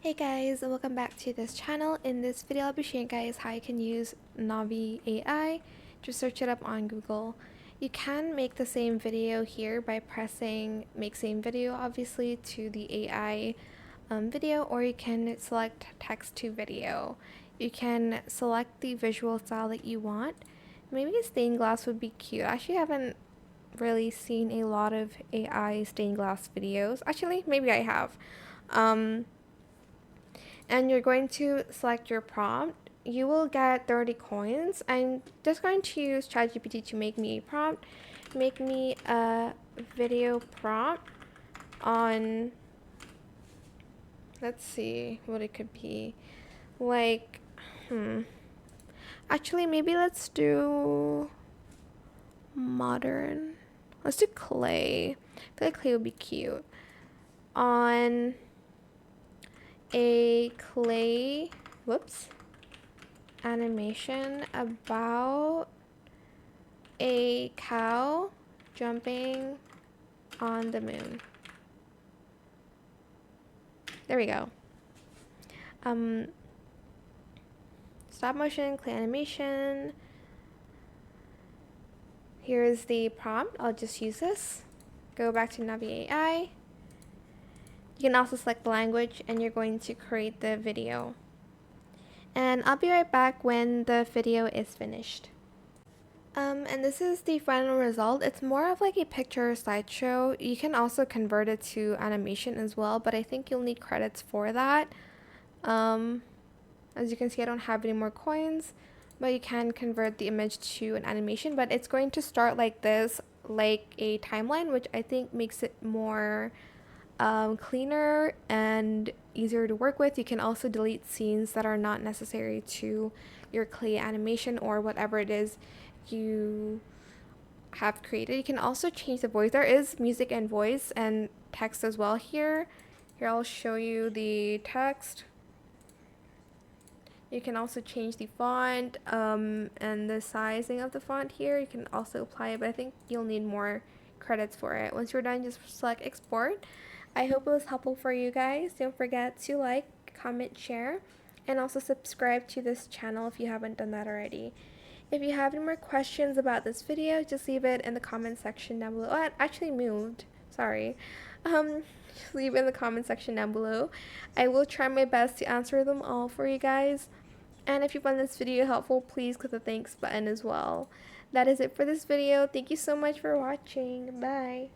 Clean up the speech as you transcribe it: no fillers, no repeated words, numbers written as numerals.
Hey guys, welcome back to this channel. In this video, I'll be showing you guys how you can use Novi AI. Just search it up on Google. You can make the same video here by pressing make same video, obviously, to the AI video, or you can select text to video. You can select the visual style that you want. Maybe a stained glass would be cute. I actually haven't really seen a lot of AI stained glass videos. Actually, maybe I have. And you're going to select your prompt. You will get 30 coins. I'm just going to use ChatGPT to make me a prompt. Make me a video prompt on, let's see what it could be. Like, actually, maybe let's do modern. Let's do clay. I feel like clay would be cute. On a clay, animation about a cow jumping on the moon. There we go. Stop motion, clay animation. Here's the prompt. I'll just use this. Go back to Novi AI. You can also select the language and you're going to create the video. And I'll be right back when the video is finished. And this is the final result. It's more of like a picture slideshow. You can also convert it to animation as well, but I think you'll need credits for that. As you can see, I don't have any more coins, but you can convert the image to an animation, but it's going to start like this, like a timeline, which I think makes it more cleaner and easier to work with. You can also delete scenes that are not necessary to your clay animation or whatever it is you have created. You can also change the voice. There is music and voice and text as well here. Here, I'll show you the text. You can also change the font and the sizing of the font here. You can also apply it, but I think you'll need more credits for it. Once you're done, just select export. I hope it was helpful for you guys. Don't forget to like, comment, share, and also subscribe to this channel if you haven't done that already. If you have any more questions about this video, just leave it in the comment section down below. Oh, it actually moved. Sorry. Leave it in the comment section down below. I will try my best to answer them all for you guys. And if you found this video helpful, please click the thanks button as well. That is it for this video. Thank you so much for watching. Bye.